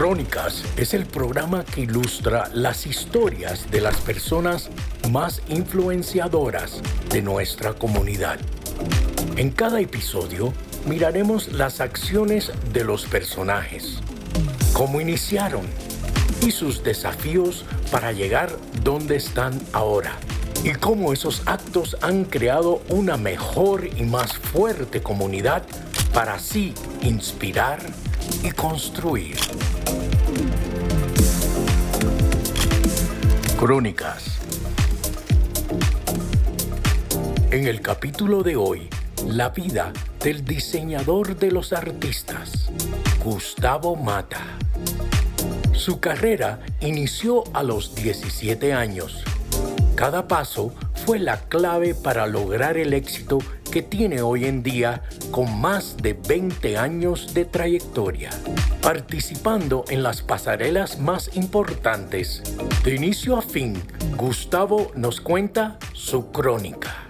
Crónicas es el programa que ilustra las historias de las personas más influenciadoras de nuestra comunidad. En cada episodio miraremos las acciones de los personajes, cómo iniciaron y sus desafíos para llegar donde están ahora, y cómo esos actos han creado una mejor y más fuerte comunidad para así inspirar y construir. Crónicas. En el capítulo de hoy, la vida del diseñador de los artistas, Gustavo Mata. Su carrera inició a los 17 años. Cada paso fue la clave para lograr el éxito que tiene hoy en día con más de 20 años de trayectoria, participando en las pasarelas más importantes. De inicio a fin, Gustavo nos cuenta su crónica.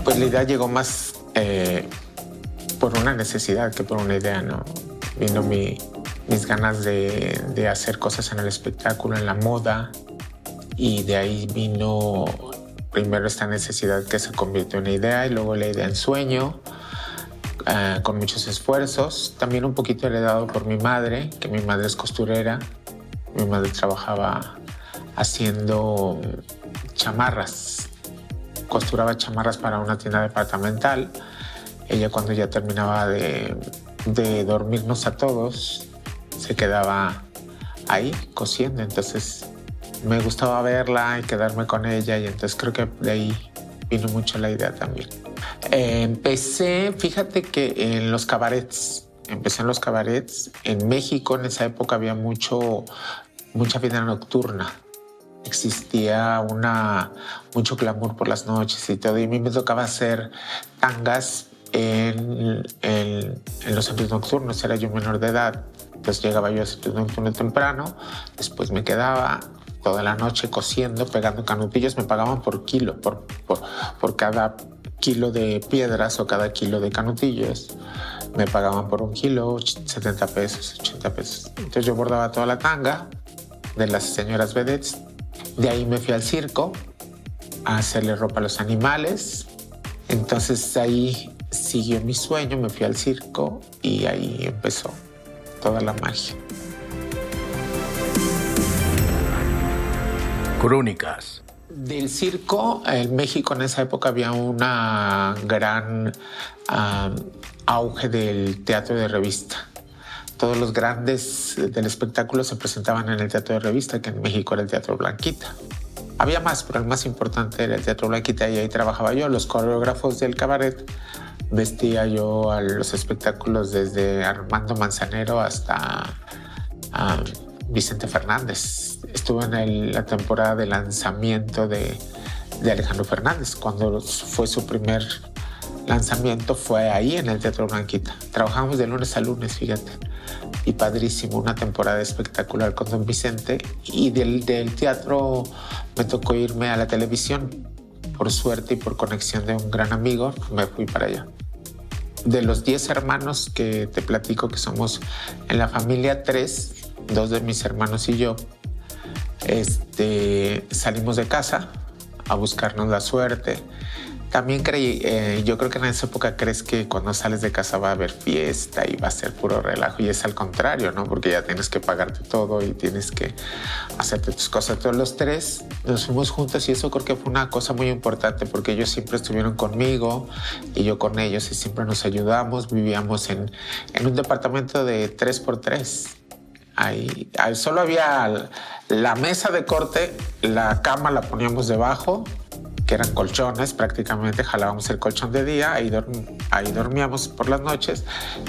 Pues la idea llegó más por una necesidad que por una idea, ¿no? Vino mis ganas de hacer cosas en el espectáculo, en la moda, y de ahí vino primero esta necesidad que se convirtió en idea y luego la idea en sueño, con muchos esfuerzos. También un poquito heredado por mi madre, que mi madre es costurera. Mi madre trabajaba haciendo chamarras, costuraba chamarras para una tienda departamental. Ella, cuando ya terminaba de dormirnos a todos, se quedaba ahí cosiendo. Entonces me gustaba verla y quedarme con ella, y entonces creo que de ahí vino mucho la idea también. Empecé, fíjate que en los cabarets. Empecé en los cabarets. En México en esa época había mucha vida nocturna. Existía mucho glamour por las noches y todo. Y a mí me tocaba hacer tangas en los centros nocturnos. Era yo menor de edad. Entonces llegaba yo al centro nocturno temprano. Después me quedaba toda la noche cosiendo, pegando canutillos. Me pagaban por kilo, por cada kilo de piedras o cada kilo de canutillos. Me pagaban por un kilo, 70 pesos, 80 pesos. Entonces yo bordaba toda la tanga de las señoras vedettes. De ahí me fui al circo a hacerle ropa a los animales. Entonces ahí siguió mi sueño, me fui al circo y ahí empezó toda la magia. Crónicas. Del circo, en México en esa época había una gran auge del teatro de revista. Todos los grandes del espectáculo se presentaban en el teatro de revista, que en México era el Teatro Blanquita. Había más, pero el más importante era el Teatro Blanquita, y ahí trabajaba yo. Los coreógrafos del cabaret vestía yo a los espectáculos desde Armando Manzanero hasta Vicente Fernández. Estuve en la temporada de lanzamiento de Alejandro Fernández. Cuando fue su primer lanzamiento fue ahí en el Teatro Blanquita. Trabajamos de lunes a lunes, fíjate. Y padrísimo, una temporada espectacular con Don Vicente. Y del teatro me tocó irme a la televisión. Por suerte y por conexión de un gran amigo, me fui para allá. De los 10 hermanos que te platico que somos en la familia, 2 de mis hermanos y yo, salimos de casa a buscarnos la suerte. También yo creo que en esa época crees que cuando sales de casa va a haber fiesta y va a ser puro relajo, y es al contrario, ¿no? Porque ya tienes que pagarte todo y tienes que hacerte tus cosas. Todos los 3 nos fuimos juntos, y eso creo que fue una cosa muy importante, porque ellos siempre estuvieron conmigo y yo con ellos, y siempre nos ayudamos. Vivíamos en un departamento de 3x3. Ahí solo había la mesa de corte, la cama la poníamos debajo, que eran colchones prácticamente. Jalábamos el colchón de día, ahí dormíamos por las noches,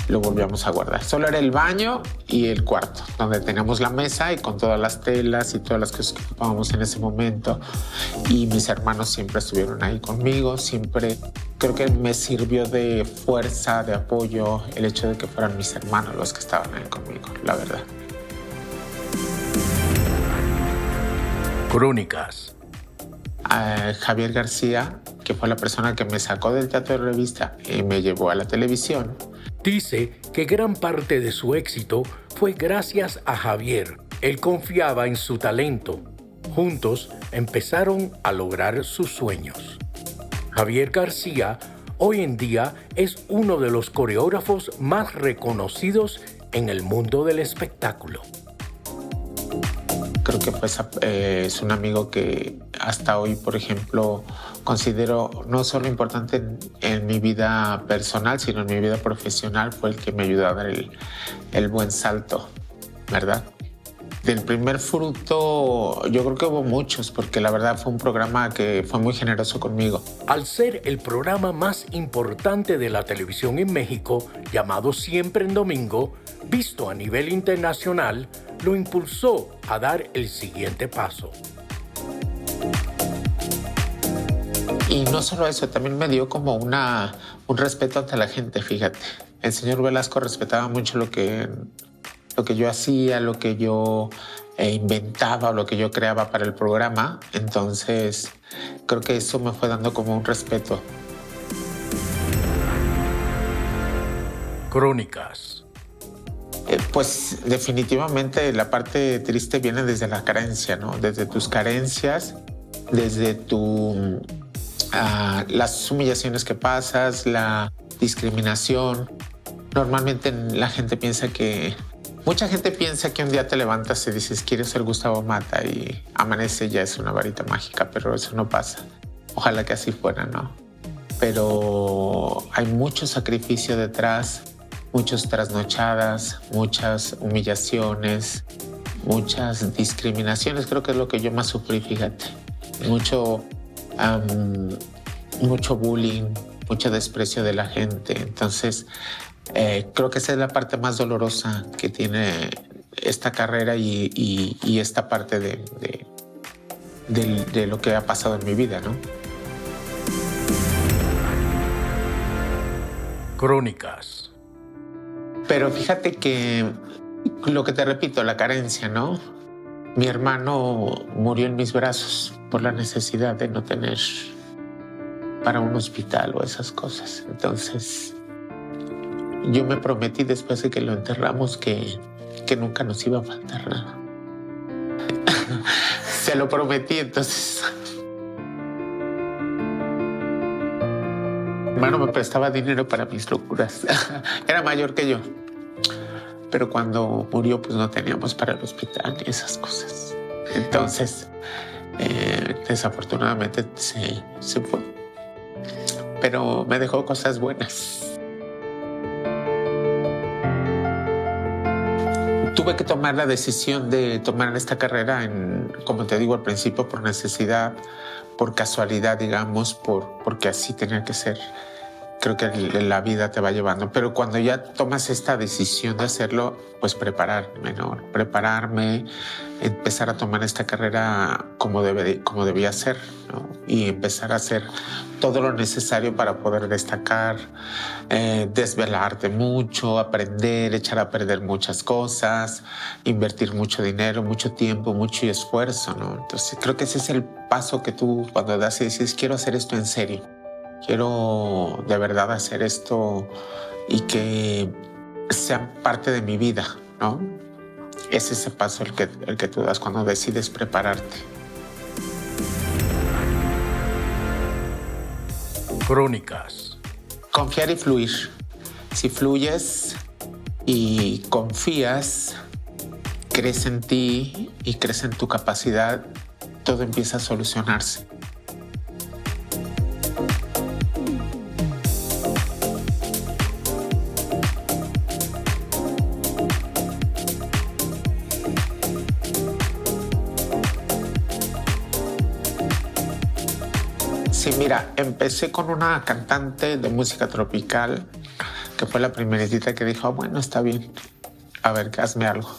lo volvíamos a guardar. Solo era el baño y el cuarto, donde teníamos la mesa y con todas las telas y todas las cosas que ocupábamos en ese momento. Y mis hermanos siempre estuvieron ahí conmigo, siempre. Creo que me sirvió de fuerza, de apoyo, el hecho de que fueran mis hermanos los que estaban ahí conmigo, la verdad. Crónicas. Javier García, que fue la persona que me sacó del teatro de revista y me llevó a la televisión. Dice que gran parte de su éxito fue gracias a Javier. Él confiaba en su talento. Juntos empezaron a lograr sus sueños. Javier García hoy en día es uno de los coreógrafos más reconocidos en el mundo del espectáculo. Creo que pues, es un amigo que hasta hoy, por ejemplo, considero no solo importante en mi vida personal, sino en mi vida profesional. Fue el que me ayudó a dar el buen salto, ¿verdad? Del primer fruto, yo creo que hubo muchos, porque la verdad fue un programa que fue muy generoso conmigo. Al ser el programa más importante de la televisión en México, llamado Siempre en Domingo, visto a nivel internacional, lo impulsó a dar el siguiente paso. Y no solo eso, también me dio como un respeto ante la gente, fíjate. El señor Velasco respetaba mucho lo que yo hacía, lo que yo inventaba, lo que yo creaba para el programa. Entonces, creo que eso me fue dando como un respeto. Crónicas. Pues definitivamente la parte triste viene desde la carencia, ¿no? Desde tus carencias, desde las humillaciones que pasas, la discriminación. Normalmente la gente piensa que... Mucha gente piensa que un día te levantas y dices, quiero ser Gustavo Mata, y amanece ya es una varita mágica, pero eso no pasa. Ojalá que así fuera, ¿no? Pero hay mucho sacrificio detrás, muchas trasnochadas, muchas humillaciones, muchas discriminaciones. Creo que es lo que yo más sufrí, fíjate. Mucho bullying, mucho desprecio de la gente. Entonces, creo que esa es la parte más dolorosa que tiene esta carrera y esta parte de lo que ha pasado en mi vida, ¿no? Crónicas. Pero fíjate que lo que te repito, la carencia, ¿no? Mi hermano murió en mis brazos por la necesidad de no tener para un hospital o esas cosas. Entonces, yo me prometí después de que lo enterramos que nunca nos iba a faltar nada. Se lo prometí, entonces. Mi hermano me prestaba dinero para mis locuras. Era mayor que yo. Pero cuando murió, pues no teníamos para el hospital y esas cosas. Entonces, desafortunadamente se fue. Pero me dejó cosas buenas. Tuve que tomar la decisión de tomar esta carrera, como te digo al principio, por necesidad, por casualidad, digamos, porque así tenía que ser. Creo que la vida te va llevando. Pero cuando ya tomas esta decisión de hacerlo, pues prepararme, ¿no? Prepararme, empezar a tomar esta carrera como debía ser, ¿no? Y empezar a hacer todo lo necesario para poder destacar, desvelarte mucho, aprender, echar a perder muchas cosas, invertir mucho dinero, mucho tiempo, mucho esfuerzo, ¿no? Entonces creo que ese es el paso que tú cuando das y dices, quiero hacer esto en serio. Quiero de verdad hacer esto y que sea parte de mi vida, ¿no? Es ese paso el que tú das cuando decides prepararte. Crónicas. Confiar y fluir. Si fluyes y confías, crees en ti y crees en tu capacidad, todo empieza a solucionarse. Sí, mira, empecé con una cantante de música tropical que fue la primeritita que dijo, bueno, está bien, a ver, hazme algo.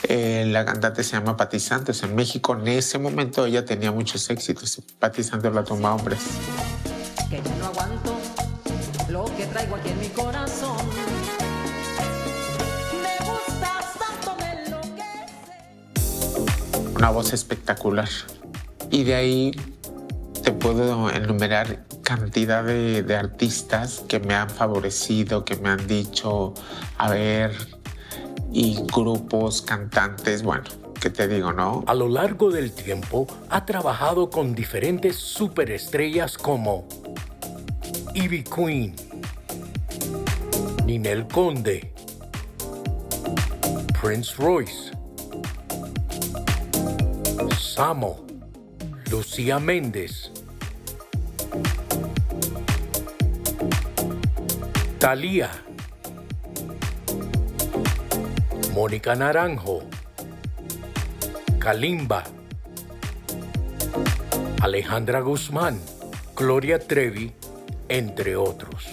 La cantante se llama Pati Santos. En México en ese momento ella tenía muchos éxitos. Pati Santos la tumba hombres. Que ya no aguanto lo que traigo aquí en mi corazón. Me gustas tanto, me enloquece. Una voz espectacular. Y de ahí te puedo enumerar cantidad de artistas que me han favorecido, que me han dicho, a ver, y grupos, cantantes, bueno, ¿qué te digo, no? A lo largo del tiempo ha trabajado con diferentes superestrellas como Ivy Queen, Ninel Conde, Prince Royce, Samo, Lucía Méndez, Thalía, Mónica Naranjo, Kalimba, Alejandra Guzmán, Gloria Trevi, entre otros.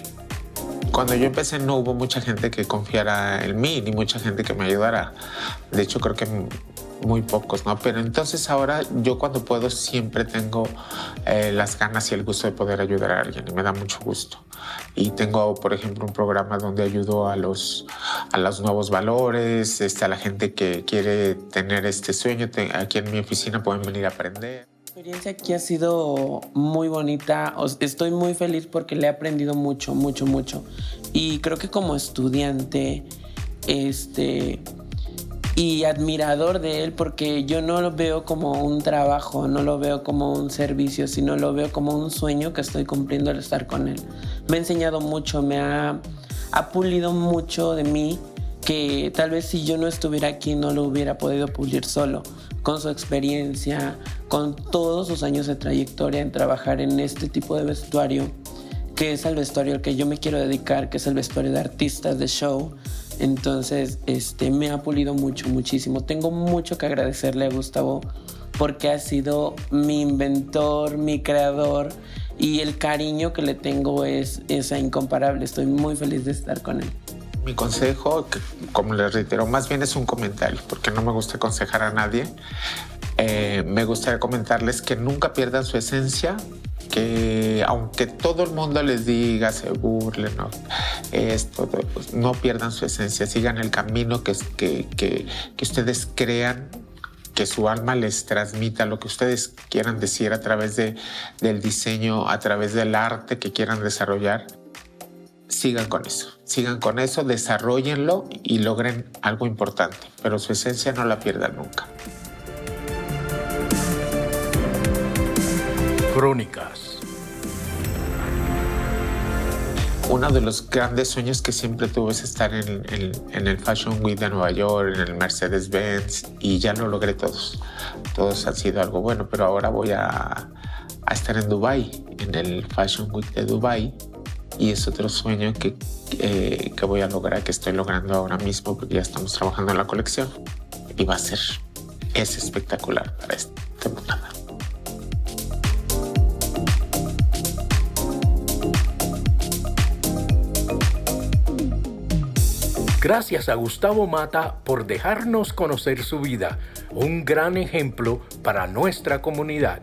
Cuando yo empecé no hubo mucha gente que confiara en mí, ni mucha gente que me ayudara. De hecho, creo que muy pocos, ¿no? Pero entonces ahora yo cuando puedo siempre tengo las ganas y el gusto de poder ayudar a alguien y me da mucho gusto. Y tengo, por ejemplo, un programa donde ayudo a los nuevos valores, a la gente que quiere tener este sueño. Aquí en mi oficina pueden venir a aprender. La experiencia aquí ha sido muy bonita. Estoy muy feliz porque le he aprendido mucho, mucho, mucho. Y creo que como estudiante, y admirador de él, porque yo no lo veo como un trabajo, no lo veo como un servicio, sino lo veo como un sueño que estoy cumpliendo al estar con él. Me ha enseñado mucho, me ha pulido mucho de mí, que tal vez si yo no estuviera aquí no lo hubiera podido pulir solo, con su experiencia, con todos sus años de trayectoria en trabajar en este tipo de vestuario, que es el vestuario al que yo me quiero dedicar, que es el vestuario de artistas de show. Entonces, me ha pulido mucho, muchísimo. Tengo mucho que agradecerle a Gustavo porque ha sido mi inventor, mi creador, y el cariño que le tengo es incomparable. Estoy muy feliz de estar con él. Mi consejo, que, como les reitero, más bien es un comentario, porque no me gusta aconsejar a nadie. Me gustaría comentarles que nunca pierdan su esencia, que aunque todo el mundo les diga, se burlen, ¿no? Pues, no pierdan su esencia, sigan el camino que ustedes crean, que su alma les transmita lo que ustedes quieran decir a través del diseño, a través del arte que quieran desarrollar. Sigan con eso, desarróllenlo y logren algo importante, pero su esencia no la pierdan nunca. Crónicas. Uno de los grandes sueños que siempre tuve es estar en el Fashion Week de Nueva York, en el Mercedes-Benz, y ya lo logré todos. Todos han sido algo bueno, pero ahora voy a estar en Dubái, en el Fashion Week de Dubái, y es otro sueño que voy a lograr, que estoy logrando ahora mismo, porque ya estamos trabajando en la colección, y es espectacular para esta temporada. Gracias a Gustavo Mata por dejarnos conocer su vida, un gran ejemplo para nuestra comunidad.